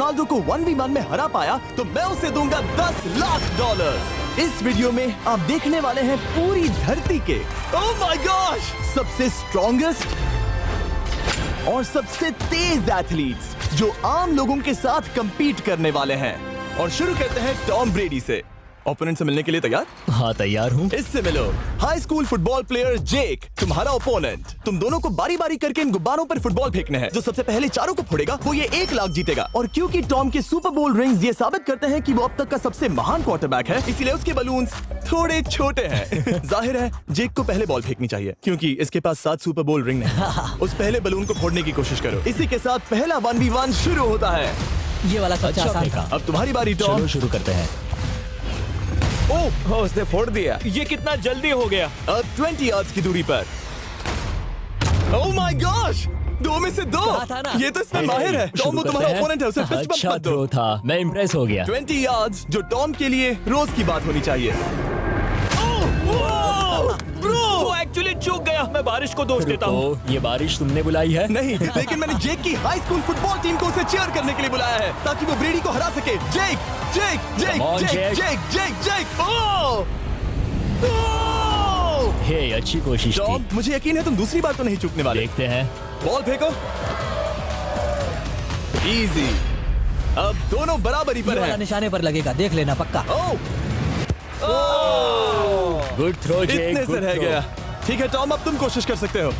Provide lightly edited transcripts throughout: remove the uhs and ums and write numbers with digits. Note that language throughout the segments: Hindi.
रोनाल्डो को 1v1 में हरा पाया तो मैं उसे दूंगा $10 लाख। इस वीडियो में आप देखने वाले हैं पूरी धरती के ओह माय गॉश सबसे स्ट्रॉन्गेस्ट और सबसे तेज एथलीट्स जो आम लोगों के साथ compete करने वाले हैं। और शुरू करते हैं टॉम ब्रेडी से। ओपोनेंट से मिलने के लिए तैयार? हाँ तैयार हूँ। इससे मिलो। हाई स्कूल फुटबॉल प्लेयर जेक तुम्हारा ओपोनेंट। तुम दोनों को बारी बारी करके इन गुब्बारों पर फुटबॉल फेंकने हैं। जो सबसे पहले चारों को फोड़ेगा वो ये 1 लाख जीतेगा। और क्योंकि टॉम के सुपर बोल रिंग्स ये साबित करते हैं कि वो अब तक का सबसे महान क्वार्टरबैक है, इसीलिए उसके बलून्स थोड़े छोटे हैं। जाहिर है जेक को पहले बॉल फेंकनी चाहिए क्योंकि इसके पास 7 सुपर बोल रिंग है। उस पहले बलून को फोड़ने की कोशिश करो। इसी के साथ पहला 1v1 शुरू होता है। ये वाला सबसे आसान था। अब तुम्हारी बारी टॉम। चलो शुरू करते हैं। ओह उसने फोड़ दिया। ये कितना जल्दी हो गया। अब 20 यार्ड्स की दूरी पर। ओह माय गॉश 2 में से 2। कहा था ना। ये तो इसमें माहिर है। टॉम वो तुम्हारा ओपोनेंट है, उसे फिस्ट बम्प अच्छा मत दो। थ्रो था, मैं इम्प्रेस हो गया। 20 यार्ड्स जो टॉम के लिए रोज की बात होनी चाहिए। वो एक्चुअली चूक गया। मैं बारिश को दोष देता हूँ। तो ये बारिश तुमने बुलाई है? नहीं, लेकिन मैंने जेक की हाई स्कूल फुटबॉल टीम को उसे चीयर करने के लिए बुलाया है ताकि वो ब्रेडी को हरा सके। जेक जेक जेक Come on, जेक Jake. जेक जेक जेक ओह हे अच्छी कोशिश टॉम थी। मुझे यकीन है तुम दूसरी बार तो नहीं चूकने वाले। देखते हैं। बॉल फेंको। इजी। अब दोनों बराबरी पर हैं। निशाने पर लगेगा, देख लेना पक्का। ओह ओह गुड थ्रो जेक। इतने से रह गया। ठीक है टॉम अब तुम कोशिश कर सकते हो।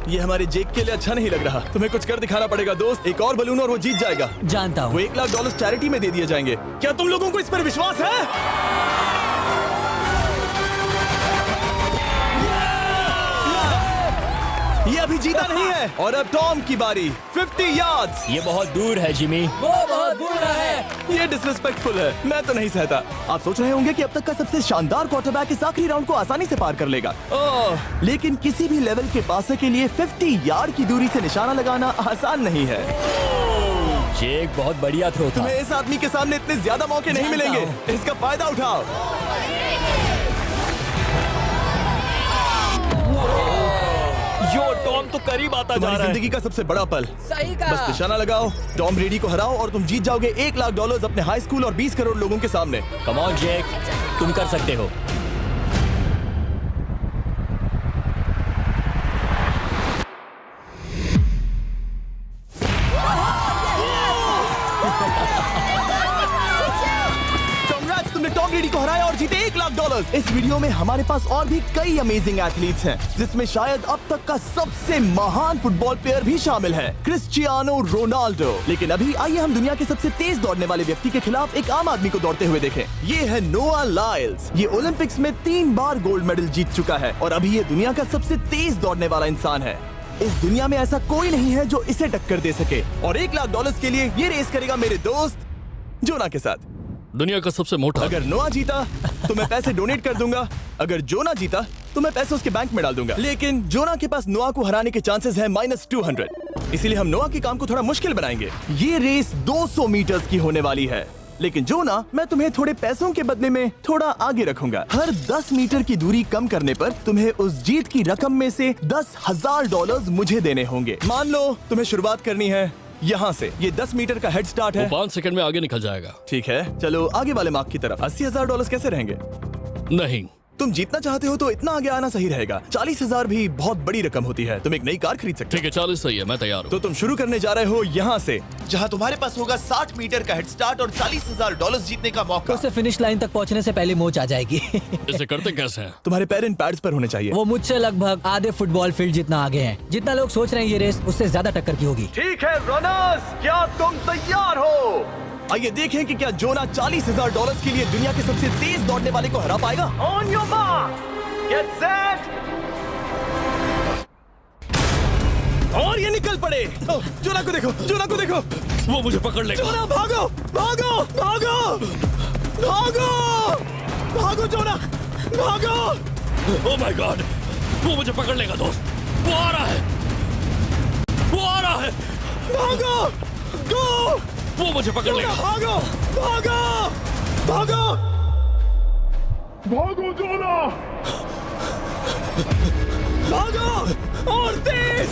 ये हमारे जेक के लिए अच्छा नहीं लग रहा। तुम्हें कुछ कर दिखाना पड़ेगा दोस्त। एक और बलून और वो जीत जाएगा। जानता वो हूँ। $1 लाख चैरिटी में दे दिए जाएंगे। क्या तुम लोगों को इस पर विश्वास है? ये अभी जीता नहीं है। और अब टॉम की बारी। 50 यार्ड्स। ये बहुत दूर है जिमी। वो बहुत बुरा है। ये डिसरिस्पेक्टफुल है। मैं तो नहीं सहता। आप सोच रहे होंगे कि अब तक का सबसे शानदार क्वार्टरबैक इस आखिरी राउंड को आसानी से पार कर लेगा। ओह लेकिन किसी भी लेवल के पासे के लिए 50 यार्ड की दूरी से निशाना लगाना आसान नहीं है। जेक बहुत बढ़िया थ्रो था। तुम्हें इस आदमी के सामने इतने ज्यादा मौके नहीं मिलेंगे। इसका फायदा उठाओ। यो टॉम तो करीब आता जा तुम्हारी रहा है। जिंदगी का सबसे बड़ा पल। सही बस निशाना लगाओ, टॉम ब्रेडी को हराओ और तुम जीत जाओगे $1 लाख अपने हाई स्कूल और 20 करोड़ लोगों के सामने। कम ऑन जेक, तुम कर सकते हो। Congrats, तुमने टॉम ब्रेडी को हराया और जीते $1 लाख। इस वीडियो में हमारे पास और भी कई अमेजिंग एथलीट्स हैं, जिसमें शायद अब तक का सबसे महान फुटबॉल प्लेयर भी शामिल है, क्रिस्टियानो रोनाल्डो। लेकिन अभी आइए हम दुनिया के सबसे तेज दौड़ने वाले व्यक्ति के खिलाफ एक आम आदमी को दौड़ते हुए देखें। ये है नोआ लाइल्स। ये ओलंपिक्स में 3 बार गोल्ड मेडल जीत चुका है और अभी ये दुनिया का सबसे तेज दौड़ने वाला इंसान है। इस दुनिया में ऐसा कोई नहीं है जो इसे टक्कर दे सके। और $1 लाख के लिए ये रेस करेगा मेरे दोस्त जोना के साथ। दुनिया का सबसे मोटा। अगर नोआ जीता तो मैं पैसे डोनेट कर दूंगा। अगर जोना जीता तो मैं पैसे उसके बैंक में डाल दूंगा। लेकिन जोना के पास नोआ को हराने के चांसेस हैं -200। इसीलिए हम नोआ के काम को थोड़ा मुश्किल बनाएंगे। ये रेस 200 मीटर्स की होने वाली है। लेकिन जोना, मैं तुम्हें थोड़े पैसों के बदले में थोड़ा आगे रखूंगा। हर 10 मीटर की दूरी कम करने पर तुम्हें उस जीत की रकम में से $10,000 मुझे देने होंगे। मान लो तुम्हें शुरुआत करनी है यहाँ से। ये 10 मीटर का हेड स्टार्ट है। 5 सेकंड में आगे निकल जाएगा। ठीक है चलो आगे वाले मार्क की तरफ। $80,000 कैसे रहेंगे? नहीं, तुम जीतना चाहते हो तो इतना आगे आना सही रहेगा। 40,000 भी बहुत बड़ी रकम होती है। तुम एक नई कार खरीद सकते हो। ठीक है 40 सही है, मैं तैयार हूँ। तो तुम शुरू करने जा रहे हो यहाँ से, जहाँ तुम्हारे पास होगा 60 मीटर का हेड स्टार्ट और $40,000 जीतने का मौका। उससे फिनिश लाइन तक पहुँचने से पहले मोच आ जाएगी। इसे करते कैसे हैं? तुम्हारे पैर इन पैड्स पर होने चाहिए। वो मुझसे लगभग आधे फुटबॉल फील्ड जितना आगे हैं। जितना लोग सोच रहे हैं ये रेस उससे ज्यादा टक्कर की होगी। ठीक है रनर्स, क्या तुम तैयार हो? आइए देखें कि क्या जोना $40,000 के लिए दुनिया के सबसे तेज दौड़ने वाले को हरा पाएगा। On your mark, get set, और ये निकल पड़े। जोना को देखो, जोना को देखो। वो मुझे पकड़ लेगा। जोना भागो, भागो, भागो, भागो, भागो जोना, भागो। ओह माय गॉड, वो मुझे पकड़ लेगा दोस्त। वो आ रहा है, वो आ रहा है। भागो, गो। वो मुझे पकड़ लेगा। भागो, भागो, भागो, भागो जोना! भागो और तेज।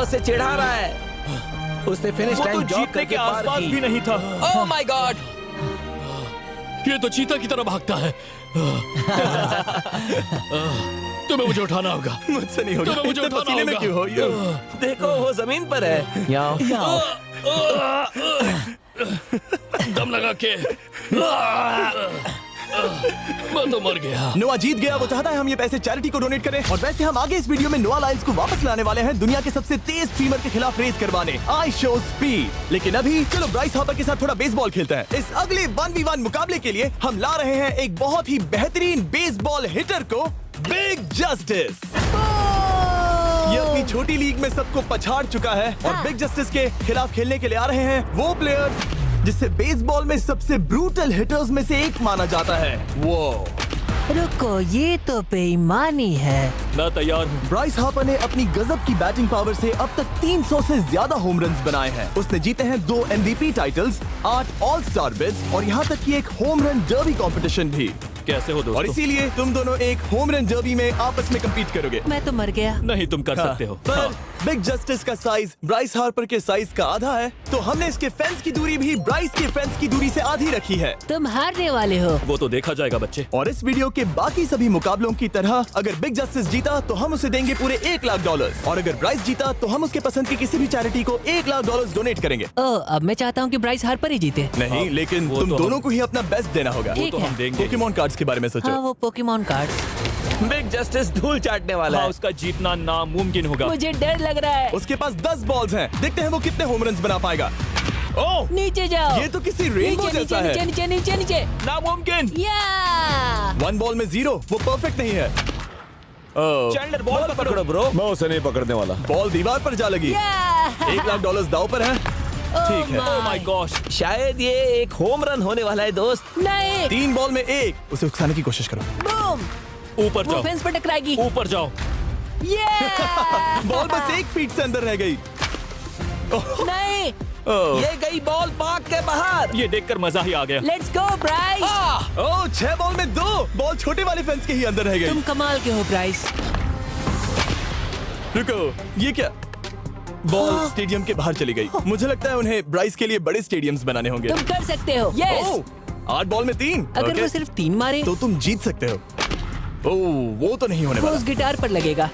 उसे चिढ़ा रहा है। उसने फिनिश वो तो लाइन जॉग जीतने करके के पार आसपास की। भी नहीं था। Oh my God! ये तो चीता की तरह भागता है। तुम्हें मुझे उठाना होगा। मुझसे नहीं होगा। तुम्हें मुझे इतने उठाना पसीने में होगा। क्यों हो यो? देखो वो जमीन पर है। याओ। दम लगा के मैं तो मर गया। नोआ जीत गया। वो चाहता है हम ये पैसे चैरिटी को डोनेट करें। और वैसे हम आगे इस वीडियो में नोआ लायंस को वापस लाने वाले हैं दुनिया के सबसे तेज स्ट्रीमर के खिलाफ रेस करवाने, आई शो स्पीड। लेकिन अभी चलो ब्राइस हापर के साथ थोड़ा बेसबॉल खेलते हैं। इस अगले 1v1 मुकाबले के लिए हम ला रहे हैं एक बहुत ही बेहतरीन बेसबॉल हिटर को, बिग जस्टिस। ये अपनी छोटी लीग में सबको पछाड़ चुका है और बिग जस्टिस के खिलाफ खेलने के लिए आ रहे हैं वो प्लेयर जिसे बेसबॉल में सबसे ब्रूटल हिटर्स में से एक माना जाता है। वो रुको, ये तो बेईमानी है। मैं तैयार हूँ। ब्राइस हापर ने अपनी गजब की बैटिंग पावर से अब तक 300 से ज्यादा होम रन्स बनाए हैं। उसने जीते हैं 2 MVP titles, 8 all star bids और यहाँ तक कि एक होम रन डर्बी कंपटीशन भी। कैसे हो और दोस्तों? इसीलिए तुम दोनों एक होम रन डर्बी में आपस में कम्पीट करोगे। मैं तो मर गया। नहीं, तुम कर सकते हो। पर बिग जस्टिस का साइज ब्राइस हार्पर के साइज का आधा है, तो हमने इसके फेंस की दूरी भी ब्राइस के फेंस की दूरी से आधी रखी है। तुम हारने वाले हो। वो तो देखा जाएगा बच्चे। और इस वीडियो के बाकी सभी मुकाबलों की तरह अगर बिग जस्टिस जीता तो हम उसे देंगे पूरे $1 लाख और अगर ब्राइस जीता तो हम उसके पसंद की किसी भी चैरिटी को $1 लाख डोनेट करेंगे। अब मैं चाहता हूँ कि ब्राइस हार्पर ही जीते। नहीं, लेकिन वो तुम तो दोनों हम- को ही अपना बेस्ट देना होगा। ठीक तो है। हम देंगे। पोकेमॉन कार्ड्स के बारे में सोचो। हाँ, वो पोकेमॉन कार्ड। बिग जस्टिस धूल चाटने वाला हाँ, है। उसका जीतना नामुमकिन होगा। मुझे डर लग रहा है। उसके पास 10 बॉल्स हैं। देखते हैं वो कितने होम रन्स बना पाएगा। ओह, नीचे जाओ। ये तो किसी रेनबो नीचे जैसा नीचे है। नीचे नीचे नीचे नीचे। नामुमकिन। या 1 बॉल में 0, वो परफेक्ट नहीं है। चैंडलर बॉल पकड़ो ब्रो। मैं उसे नहीं पकड़ने वाला। बॉल दीवार पर जा लगी। $1 लाख दाव पर है। ठीक है। ओह माय गॉश। शायद ये एक होम रन होने वाला है दोस्त। नहीं। 3 बॉल में 1, उसे उकसाने की कोशिश करो। बूम। ऊपर वो जाओ। फेंस पर टकराएगी। ऊपर जाओ। बॉल बस 1 फीट से अंदर रह गई। नहीं। ये गई बॉल पार्क के बाहर। ये देखकर मजा ही आ गया। Let's go Bryce. Oh, 6 ball में 2, बॉल छोटे वाले फेंस के ही अंदर रह गई। तुम कमाल के हो ब्राइस। रुको, ये क्या? बॉल स्टेडियम के बाहर चली गई। मुझे लगता है उन्हें ब्राइस के लिए बड़े स्टेडियम्स बनाने होंगे। तुम कर सकते हो। यस। ओह, 8 बॉल में 3। अगर वो सिर्फ 3 मारे तो तुम जीत सकते हो। ओह, वो तो नहीं होने वो वाला। उस गिटार पर लगेगा।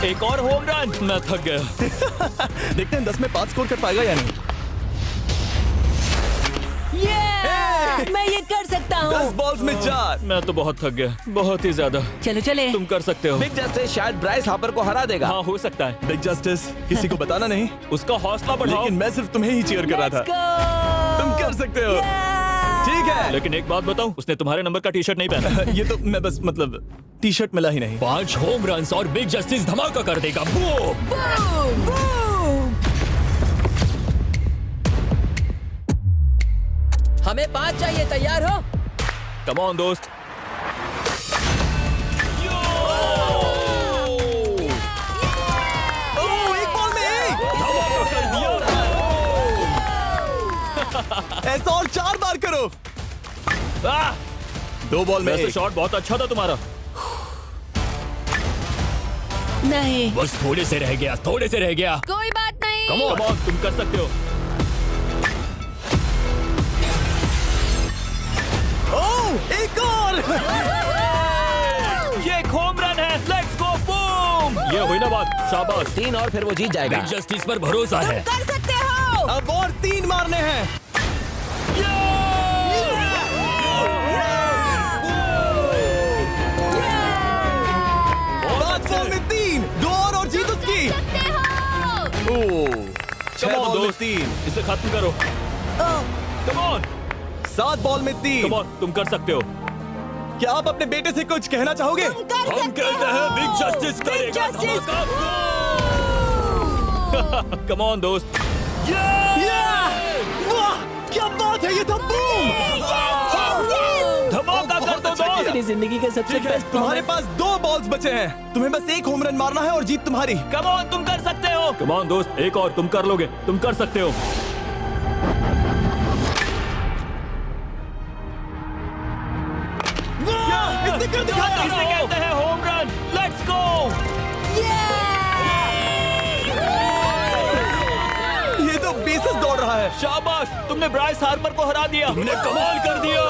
एक और होम रन। मैं थक गया। देखते हैं 10 में 5 स्कोर कर पाएगा या नहीं। मैं ये कर सकता 10 हूँ। बॉल्स में 4। मैं तो बहुत थक गया, बहुत ही ज्यादा। चलो चले। तुम कर सकते हो। बिग जस्टिस शायद ब्राइस हापर को हरा देगा। हाँ, हो सकता है। बिग जस्टिस किसी को बताना नहीं, उसका हौसला बढ़ाओ। लेकिन मैं सिर्फ तुम्हें ही चीयर कर रहा Let's था। go! तुम कर सकते हो। ठीक है। लेकिन एक बात बताऊं, उसने तुम्हारे नंबर का टी शर्ट नहीं पहना। ये तो मैं बस मतलब टी शर्ट मिला ही नहीं। 5 होम रन और बिग जस्टिस धमाका कर देगा। बूम! Boom! Boom! हमें 5 चाहिए। तैयार हो? कम ऑन दोस्त। ओह, 1 बॉल में 1। धमाका कर दिया। ऐसा और 4 बार करो। आह! 2 बॉल में वैसे 1। शॉट बहुत अच्छा था तुम्हारा। नहीं। बस थोड़े से रह गया, थोड़े से रह गया। कोई बात नहीं। कम ऑन, तुम कर सकते हो। ओह, एक और। ये एक होम रन है। Let's go, boom! ये हुई ना बात। शाबाश। 3 और फिर वो जीत जाएगा। बिग जस्टिस पर भरोसा है। कर सकते हो। अब और 3 मारने हैं। 5 बॉल में 3, 2 और जीत उसकी। ओह, 6 बॉल में 3, इसे खत्म करो। कम ऑन, 7 बॉल में 3। कम ऑन, तुम कर सकते हो। क्या आप अपने बेटे से कुछ कहना चाहोगे? हम कहते हैं बिग जस्टिस करेगा धमाका। कम ऑन दोस्त। वाह, क्या बात है, ये तो बूम। धमाका कर दो अच्छा किया। दोस्त। मेरी जिंदगी का सबसे ठीक है, बेस्ट तुम्हारे पास 2 बॉल्स बचे हैं। तुम्हें बस 1 होम रन मारना है और जीत तुम्हारी। कम ऑन, तुम कर सकते हो। कम ऑन दोस्त, एक और, तुम कर लोगे, तुम कर सकते हो। इसने कर दिखाया। इसे कहते हैं होम रन। Let's go. शाबाश, तुमने ब्राइस हार्पर को हरा दिया। तुमने कमाल कर दिया।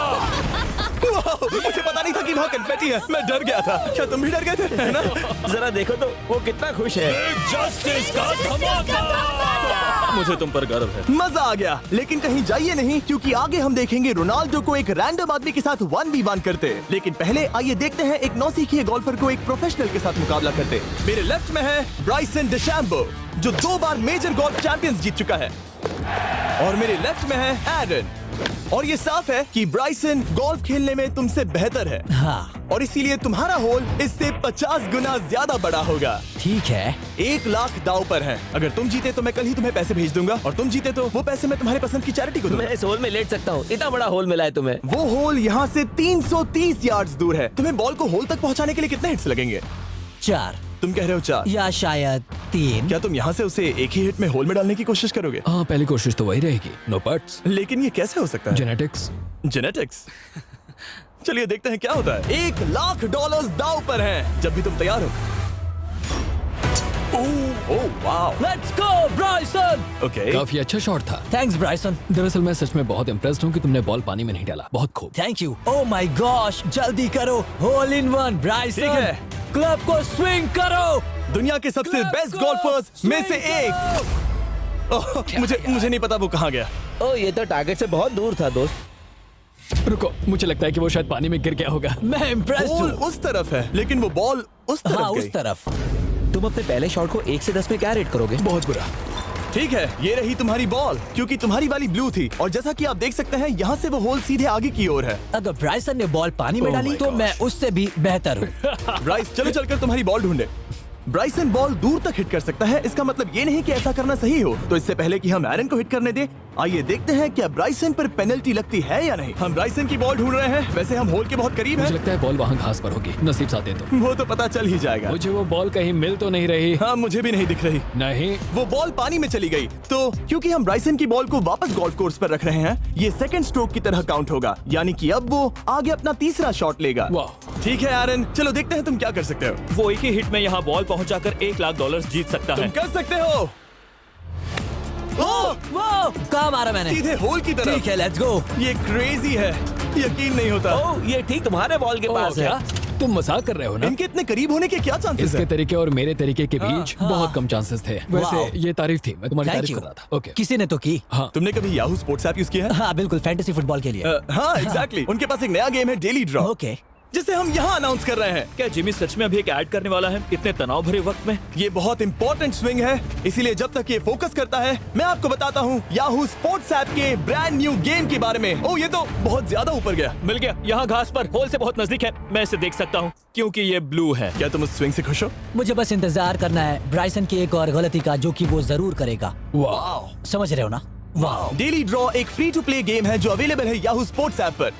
मुझे पता नहीं था कि वहाँ कन्फेटी है। मैं डर गया था। क्या तुम भी डर गए थे? है ना? जरा देखो तो वो कितना खुश है। जस्टिस का धमाका। मुझे तुम पर गर्व है। मजा आ गया। लेकिन कहीं जाइए नहीं, क्योंकि आगे हम देखेंगे रोनाल्डो को एक रैंडम आदमी के साथ 1v1 करते। लेकिन पहले आइए देखते हैं एक नौसिखिए गोल्फर को एक प्रोफेशनल के साथ मुकाबला करते। मेरे लेफ्ट में है ब्राइसन डेशैम्बो, जो 2 बार मेजर गोल्फ चैंपियंस जीत चुका है, और मेरे लेफ्ट में है एरन। और ये साफ है कि ब्राइसन गोल्फ खेलने में तुमसे बेहतर है, हाँ और इसीलिए तुम्हारा होल इससे 50 गुना ज्यादा बड़ा होगा। ठीक है। 1 लाख दाव पर है। अगर तुम जीते तो मैं कल ही तुम्हें पैसे भेज दूंगा, और तुम जीते तो वो पैसे मैं तुम्हारे पसंद की चैरिटी को दूंगा। मैं इस होल में लेट सकता हूँ, इतना बड़ा होल मिला है तुम्हें। वो होल यहाँ से 330 यार्ड्स दूर है। तुम्हें बॉल को होल तक पहुँचाने के लिए कितने हिट्स लगेंगे? 4 तुम कह रहे हो 4? या शायद 3। क्या तुम यहाँ से उसे एक ही हिट में होल में डालने की कोशिश करोगे? हाँ, पहली कोशिश तो वही रहेगी। No puts. लेकिन ये कैसे हो सकता है? जेनेटिक्स। जेनेटिक्स। चलिए देखते हैं क्या होता है। $1 लाख दाव पर हैं। जब भी तुम तैयार हो। Oh wow. Let's go Bryson. Okay. काफी अच्छा शॉट था। Thanks Bryson. दरअसल मैं सच में बहुत इम्प्रेस्ड हूँ कि तुमने बॉल पानी में नहीं डाला। बहुत खूब। Thank you. Oh my gosh, जल्दी करो। Hole in one Bryson. ठीक है। क्लब को स्विंग करो। दुनिया के सबसे Let's बेस्ट go! गोल्फर्स में से Swing एक। ओह, मुझे नहीं पता वो कहाँ गया। ओ, ये तो टारगेट से बहुत दूर था दोस्त। रुको, मुझे लगता है कि वो शायद पानी में गिर गया होगा। मैं इम्प्रेस्ड बॉल हूँ। उस तरफ है, लेकिन वो बॉल उस तरफ हाँ गई। उस तरफ। तुम अपने पहले शॉट को 1 से 10 में क्या रेट करोगे? बहुत बुरा। ठीक है, ये रही तुम्हारी बॉल, क्योंकि तुम्हारी वाली ब्लू थी, और जैसा कि आप देख सकते हैं यहाँ से वो होल सीधे आगे की ओर है। अगर ब्राइसन ने बॉल पानी में Oh डाली my तो gosh. मैं उससे भी बेहतर हूँ। ब्राइस, चलो चलकर तुम्हारी बॉल ढूंढे। ब्राइसन बॉल दूर तक हिट कर सकता है, इसका मतलब ये नहीं कि ऐसा करना सही हो। तो इससे पहले कि हम एरन को हिट करने दें, आइए देखते हैं क्या ब्राइसन पर पेनल्टी लगती है या नहीं। हम ब्राइसन की बॉल ढूंढ रहे हैं। वैसे हम होल के बहुत करीब मुझे हैं। लगता है बॉल वहाँ घास पर होगी। नसीब साथ दे तो। वो तो पता चल ही जाएगा। मुझे वो बॉल कहीं मिल तो नहीं रही। हाँ, मुझे भी नहीं दिख रही। नहीं। वो बॉल पानी में चली गई। तो क्योंकि हम ब्राइसन की बॉल को वापस गोल्फ कोर्स पर रख रहे हैं, ये सेकंड स्ट्रोक की तरह काउंट होगा, यानी कि अब वो आगे अपना तीसरा शॉट लेगा। वाह। ठीक है एरन, चलो देखते हैं तुम क्या कर सकते हो। वो एक ही हिट में यहाँ बॉल पहुंचाकर $1 लाख जीत सकता तुम है। कर सकते हो। ओह, वो कहाँ मारा मैंने? सीधे होल की तरफ। ठीक है, लेट्स गो। ये क्रेजी है, यकीन नहीं होता। ओ, ये ठीक तुम्हारे बॉल के पास है। क्या तुम मजाक कर रहे हो ना? इनके इतने करीब होने के क्या चांसेस इसके हैं? तरीके और मेरे तरीके के बीच हाँ। बहुत कम चांसेस थे। वैसे वाओ। ये तारीफ थी, मैं तुम्हारी थैंक तारीफ यू। कर रहा था। ओके। किसी ने तो की। हाँ। तुमने कभी याहू स्पोर्ट्स ऐप यूज किया है? हाँ बिल्कुल, फैंटेसी फुटबॉल के लिए। हाँ एग्जैक्टली। उनके पास एक नया गेम है, डेली ड्रॉ, ओके। जिसे हम यहाँ अनाउंस कर रहे हैं। क्या जिमी सच में अभी एक ऐड करने वाला है इतने तनाव भरे वक्त में? ये बहुत इंपॉर्टेंट स्विंग है, इसीलिए जब तक ये फोकस करता है, मैं आपको बताता हूँ याहू स्पोर्ट्स ऐप के ब्रांड न्यू गेम के बारे में। ओह, ये तो बहुत ज्यादा ऊपर गया। मिल गया, यहाँ घास पर होल से बहुत नजदीक है। मैं इसे देख सकता हूँ क्योंकि ये ब्लू है। क्या तुम उस स्विंग से खुश हो? मुझे बस इंतजार करना है ब्राइसन की एक और गलती का, जो कि वो जरूर करेगा। वाह। समझ रहे हो ना? वाह। डेली ड्रॉ एक फ्री टू प्ले गेम है जो अवेलेबल है याहू स्पोर्ट्स ऐप पर।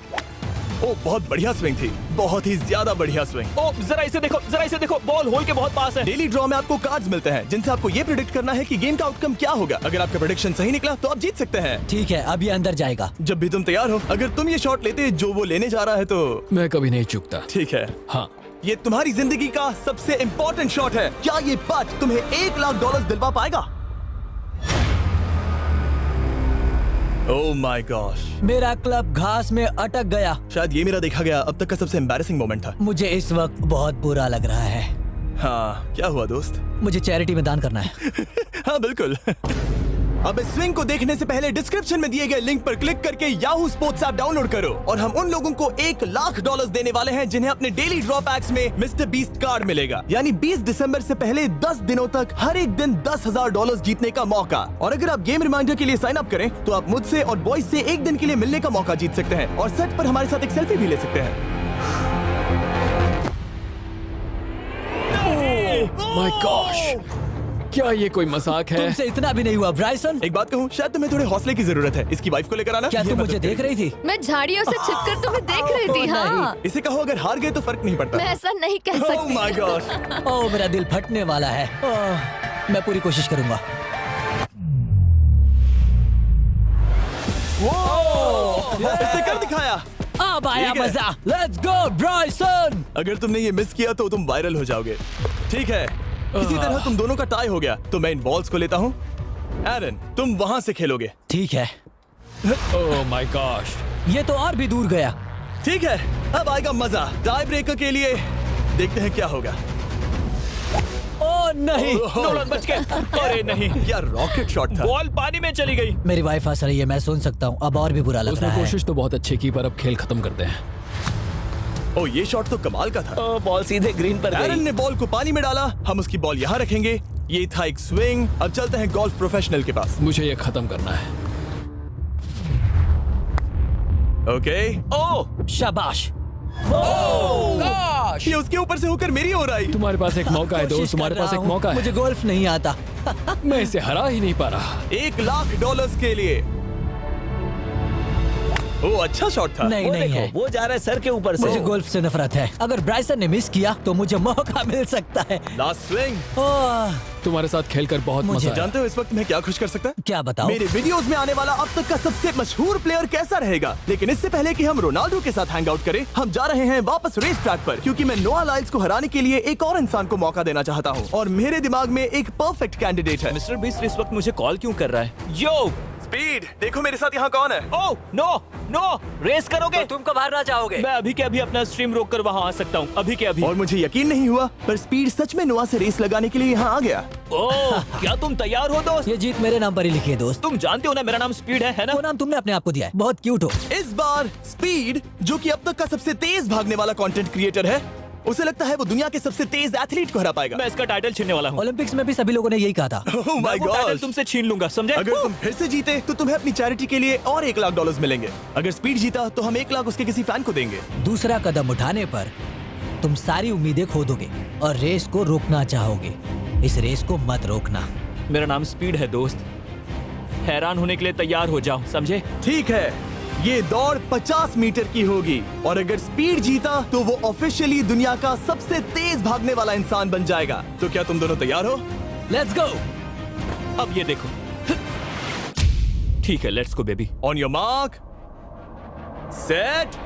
ओह, बहुत बढ़िया स्विंग थी, बहुत ही ज्यादा बढ़िया स्विंग। ओ, जरा इसे देखो, बॉल होल के बहुत पास है। डेली ड्रॉ में आपको कार्ड्स मिलते हैं, जिनसे आपको ये प्रेडिक्ट करना है कि गेम का आउटकम क्या होगा। अगर आपका प्रेडिक्शन सही निकला तो आप जीत सकते हैं। ठीक है, अब ये अंदर जाएगा। जब भी तुम तैयार हो, अगर तुम ये शॉट लेते जो वो लेने जा रहा है तो मैं कभी नहीं चूकता। ठीक है। हाँ। ये तुम्हारी जिंदगी का सबसे इम्पोर्टेंट शॉट है। क्या ये पट तुम्हें $1 लाख दिलवा पाएगा? ओह माय गॉश, मेरा क्लब घास में अटक गया। शायद ये मेरा देखा गया अब तक का सबसे एम्बैरेसिंग मोमेंट था। मुझे इस वक्त बहुत बुरा लग रहा है। हाँ, क्या हुआ दोस्त? मुझे चैरिटी में दान करना है। हाँ बिल्कुल। अब इस स्विंग को देखने से पहले डिस्क्रिप्शन में दिए गए लिंक पर क्लिक करके याहू स्पोर्ट्स ऐप डाउनलोड करो, और हम उन लोगों को $1 लाख देने वाले हैं जिन्हें अपने डेली ड्रॉ पैक्स में मिस्टर बीस्ट कार्ड मिलेगा। यानी 20 दिसंबर से पहले 10 दिनों तक हर एक दिन $10,000 जीतने का मौका। और अगर आप गेम रिमाइंडर के लिए साइन अप करें तो आप मुझसे और बॉयज से एक दिन के लिए मिलने का मौका जीत सकते हैं, और सेट पर हमारे साथ एक सेल्फी भी ले सकते हैं। माय गॉश, क्या ये कोई मजाक है? तुमसे इतना भी नहीं हुआ ब्राइसन। एक बात कहूँ, शायद तुम्हें थोड़े हौसले की जरूरत है। इसकी वाइफ को लेकर आना। क्या ये तुम मदद मुझे देख करेगी। रही थी? मैं झाड़ियों से छिपकर तुम्हें देख रही थी। हाँ, इसे कहो अगर हार गए तो फर्क नहीं पड़ता। मैं ऐसा नहीं कह Oh सकती। my gosh! ओह, मेरा दिल फटने वाला है। मैं पूरी कोशिश करूंगा। इसने कर दिखाया। अब आया ठीक है। मजा। Let's go Bryson. अगर तुमने ये मिस किया तो तुम वायरल हो जाओगे। ठीक है, इसी तरह तुम दोनों का टाई हो गया, तो मैं इन बॉल्स को लेता हूँ एरन, तुम वहां से खेलोगे। ठीक है, ओह माय गॉश। ये तो और भी दूर गया। ठीक है, अब आएगा मजा। टाई ब्रेकर के लिए देखते हैं क्या होगा। ओ नहीं, नोलन बच गए। अरे नहीं, क्या रॉकेट शॉट था। बॉल पानी में चली गई। मेरी वाइफ हंस रही है, मैं सुन सकता हूँ। अब और भी बुरा लग उसने रहा है। कोशिश तो बहुत अच्छी की, पर अब खेल खत्म करते हैं। ओ, ये शॉट तो कमाल का था। ओ, बॉल सीधे ग्रीन पर एरन गई। ने बॉल को पानी में डाला, हम उसकी बॉल यहाँ रखेंगे। ये था एक स्विंग। अब चलते हैं गोल्फ प्रोफेशनल के पास। मुझे ये खत्म करना है। ओके। ओह, शाबाश। ये उसके ऊपर से होकर मेरी ओर आई। तुम्हारे पास एक मौका है दोस्त, कोशिश तुम्हारे कर पास रहा एक हूँ। मौका है। मुझे गोल्फ नहीं आता। मैं इसे हरा ही नहीं पा रहा। $1,00,000 के लिए। ओ, अच्छा शॉट था। नहीं वो नहीं देखो, है। वो जा रहा है सर के ऊपर से। मुझे गोल्फ से नफरत है। अगर ब्राइसन ने मिस किया तो मुझे मौका मिल सकता है। Last swing. ओह, तुम्हारे साथ खेलकर बहुत मुझे मजा आया। जानते हो इस वक्त मैं क्या खुश कर सकता है? क्या बताओ? मेरे वीडियोस में आने वाला अब तक का सबसे मशहूर प्लेयर कैसा रहेगा। लेकिन इससे पहले कि हम रोनाल्डो के साथ हैंग आउट करें, हम जा रहे हैं वापस रेस ट्रैक पर, क्योंकि मैं नोआ लाइल्स को हराने के लिए एक और इंसान को मौका देना चाहता हूँ। और मेरे दिमाग में एक परफेक्ट कैंडिडेट है। मिस्टर बीस्ट इस वक्त मुझे कॉल क्यों कर रहा है? यो, स्पीड, देखो मेरे साथ यहाँ कौन है। ओह नो नो, रेस करोगे? तुम कब हारना चाहोगे? मैं अभी के अभी अपना स्ट्रीम रोक कर वहाँ आ सकता हूँ, अभी के अभी। और मुझे यकीन नहीं हुआ, पर स्पीड सच में नोआ से रेस लगाने के लिए यहाँ आ गया। ओह, क्या तुम तैयार हो दोस्त? ये जीत मेरे नाम पर ही लिखी है दोस्त। तुम जानते हो ना मेरा नाम स्पीड है ना? वो नाम तुमने अपने आप को दिया है। बहुत क्यूट हो। इस बार स्पीड, जो कि अब तक का सबसे तेज भागने वाला कंटेंट क्रिएटर है, उसे लगता है वो दुनिया के सबसे तेज एथलीट को हरा पाएगा। मैं इसका टाइटल छीनने वाला हूँ। ओलंपिक्स में भी सभी लोगों ने यही कहा था। Oh मैं my वो टाइटल gosh! तुमसे छीन लूंगा, समझे? अगर तुम फिर से जीते तो तुम्हें अपनी चैरिटी के लिए और $1,00,000 मिलेंगे। अगर स्पीड जीता तो हम 1,00,000 उसके किसी फैन को देंगे। दूसरा कदम उठाने पर तुम सारी उम्मीदें खो दोगे और रेस को रोकना चाहोगे। इस रेस को मत रोकना। मेरा नाम स्पीड है दोस्त। हैरान होने के लिए तैयार हो जाओ, समझे? ठीक है, ये दौड़ 50 मीटर की होगी और अगर स्पीड जीता तो वो ऑफिशियली दुनिया का सबसे तेज भागने वाला इंसान बन जाएगा। तो क्या तुम दोनों तैयार हो? Let's go. अब ये देखो। ठीक है, let's go baby. On your mark, set.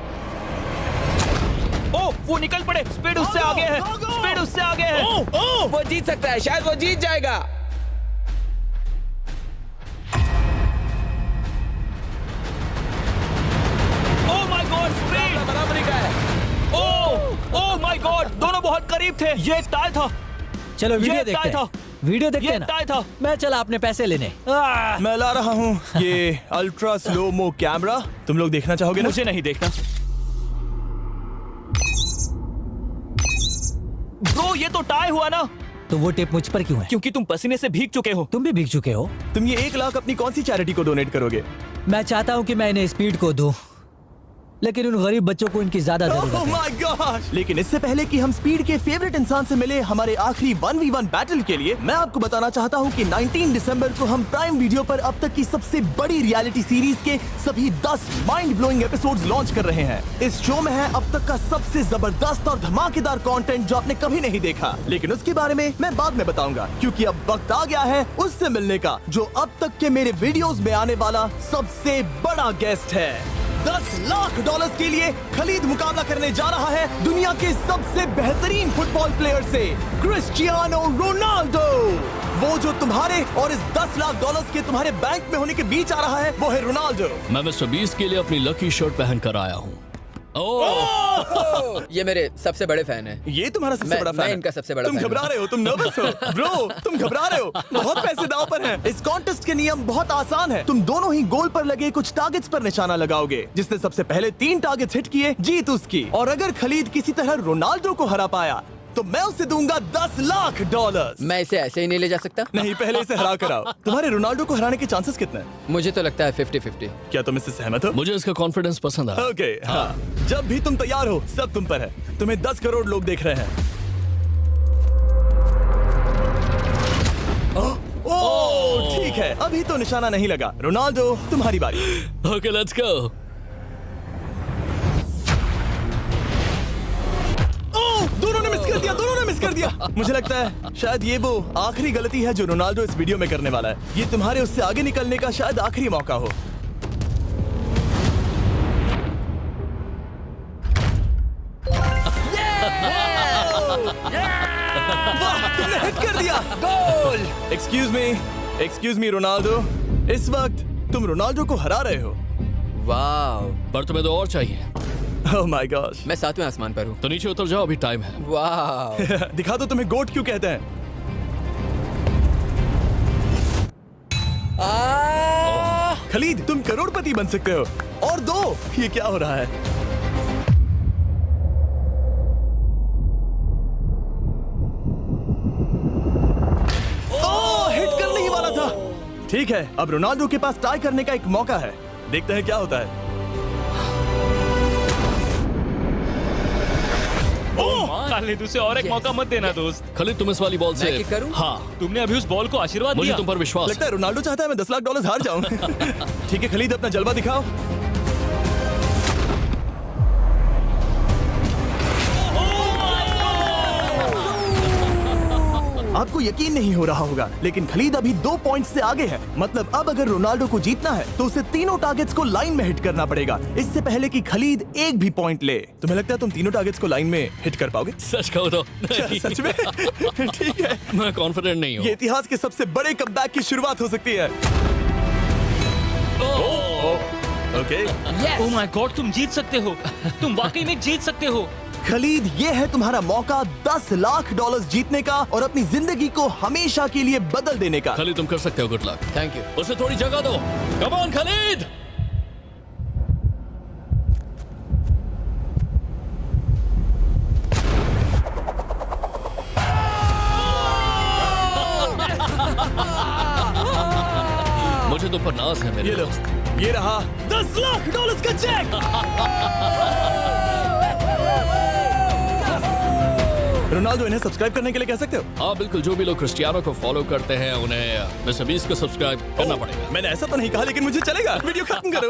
Oh, वो निकल पड़े। स्पीड उससे आगे है। स्पीड उससे आगे है। वो जीत सकता है, शायद वो जीत जाएगा। ओह माय गॉड, स्पीड बराबरी का है। ओह माय गॉड, दोनों बहुत करीब थे। ये टाई था। चलो वीडियो ये देखते टाई था। हैं। वीडियो देखते ये हैं ना। टाई था। मैं चला अपने पैसे लेने। मैं ला रहा हूँ ये अल्ट्रा स्लो मो कैमरा। तुम लोग देखना चाहोगे ना? मुझे नहीं देखना। ब्रो, ये तो टाई हुआ ना? तो वो टेप मुझ पर क्यों है? क्योंकि तुम पसीने से भीग चुके हो। तुम भी भीग चुके हो। तुम ये 1,00,000 अपनी कौन सी चैरिटी को डोनेट करोगे? मैं चाहता हूँ कि मैं इन्हें स्पीड को दूं, लेकिन उन गरीब बच्चों को इनकी ज्यादा जरूरत Oh है। my gosh! लेकिन इससे पहले कि हम स्पीड के फेवरेट इंसान से मिले हमारे आखिरी 1v1 बैटल के लिए, मैं आपको बताना चाहता हूँ कि 19 दिसंबर को हम प्राइम वीडियो पर अब तक की सबसे बड़ी रियलिटी सीरीज के सभी 10 माइंड ब्लोइंग एपिसोड्स लॉन्च कर रहे हैं। इस शो में है अब तक का सबसे जबरदस्त और धमाकेदार कंटेंट जो आपने कभी नहीं देखा, लेकिन उसके बारे में मैं बाद में बताऊंगा, क्योंकि अब वक्त आ गया है उससे मिलने का जो अब तक के मेरे वीडियोस में आने वाला सबसे बड़ा गेस्ट है। $10,00,000 के लिए खलीद मुकाबला करने जा रहा है दुनिया के सबसे बेहतरीन फुटबॉल प्लेयर से, क्रिस्टियानो रोनाल्डो। वो जो तुम्हारे और इस $10,00,000 के तुम्हारे बैंक में होने के बीच आ रहा है, वो है रोनाल्डो। मैं मिस्टर बीस्ट के लिए अपनी लकी शर्ट पहन कर आया हूँ। ये मेरे सबसे बड़े फैन हैं। ये तुम्हारा सबसे मैं- बड़ा मैं फैन है। इनका सबसे बड़ा तुम फैन घबरा हूं। रहे हो, तुम नर्वस हो ब्रो, तुम घबरा रहे हो। बहुत पैसे दांव पर हैं। इस कॉन्टेस्ट के नियम बहुत आसान है। तुम दोनों ही गोल पर लगे कुछ टारगेट्स पर निशाना लगाओगे। जिसने सबसे पहले 3 टारगेट्स हिट किए, जीत उसकी। और अगर खलीद किसी तरह रोनाल्डो को हरा पाया तो मैं उसे दूंगा $10,00,000। मैं इसे ऐसे ही नहीं ले जा सकता। नहीं, पहले इसे हरा कर आओ। तुम्हारे रोनाल्डो को हराने के चांसेस कितने हैं? मुझे तो लगता है 50-50। क्या तुम इससे सहमत हो? मुझे इसका कॉन्फिडेंस पसंद आया। ओके, हाँ। जब भी तुम तैयार हो, सब तुम पर है। तुम्हें 10 करोड़ लोग देख रहे हैं। ओह, ठीक है, अभी तो निशाना नहीं लगा। रोनाल्डो, तुम्हारी बारी। Okay, let's go. ओह, दोनों ने मिस कर दिया, दोनों ने मिस कर दिया। मुझे लगता है शायद ये वो आखिरी गलती है जो रोनाल्डो इस वीडियो में करने वाला है। ये तुम्हारे उससे आगे निकलने का शायद आखिरी मौका हो। वाह, तुमने हिट कर दिया। Goal. Excuse me, excuse me Ronaldo, इस वक्त तुम रोनाल्डो को हरा रहे हो। वाह, पर तुम्हें तो और चाहिए। ओह माय गॉश। मैं 7वें आसमान पर हूँ। तो नीचे उतर जाओ, अभी टाइम है। वाह, दिखा दो तुम्हें गोट क्यों कहते हैं। खलीद, तुम करोड़पति बन सकते हो। और दो, ये क्या हो रहा है? ओह, हिट करने ही वाला था। ठीक है, अब रोनाल्डो के पास टाई करने का एक मौका है। देखते हैं क्या होता है। खालिद, उसे और एक Yes. मौका मत देना दोस्त। खालिद, तुम इस वाली बॉल मैं से किक करूं? हाँ, तुमने अभी उस बॉल को आशीर्वाद मुझे दिया। तुम पर विश्वास लगता है। है रोनाल्डो चाहता है मैं $10 लाख हार जाऊं। ठीक है खलीद, अपना जलवा दिखाओ। आपको यकीन नहीं हो रहा होगा, लेकिन खलीद अभी 2 पॉइंट से आगे है। मतलब अब अगर रोनाल्डो को जीतना है तो उसे तीनों टारगेट्स को लाइन में हिट करना पड़ेगा, इससे पहले कि खलीद एक भी पॉइंट ले। तुम्हें लगता है तुम तीनों टारगेट्स को लाइन में हिट कर पाओगे? सच कहो तो नहीं। सच में? ठीक है, मैं कॉन्फिडेंट नहीं ये हूँ। इतिहास के सबसे बड़े कमबैक की शुरुआत हो सकती है। ओके ओह माय गॉड, तुम जीत सकते हो। तुम वाकई में जीत सकते हो। खलीद, ये है तुम्हारा मौका $10 लाख जीतने का और अपनी जिंदगी को हमेशा के लिए बदल देने का। खालिद, तुम कर सकते हो। Good luck. Thank you. उसे थोड़ी जगह दो। Come on Khalid. मुझे तुम पर नाज है मेरे ये लो, दोस्त। ये रहा $10 लाख का चेक। रोनाल्डो, इन्हें सब्सक्राइब करने के लिए कह सकते हो? हाँ बिल्कुल, जो भी लोग क्रिस्टियानो को फॉलो करते हैं उन्हें मिस्टर बीस्ट को सब्सक्राइब करना पड़ेगा। मैंने ऐसा तो नहीं कहा, लेकिन मुझे चलेगा। वीडियो खत्म करो।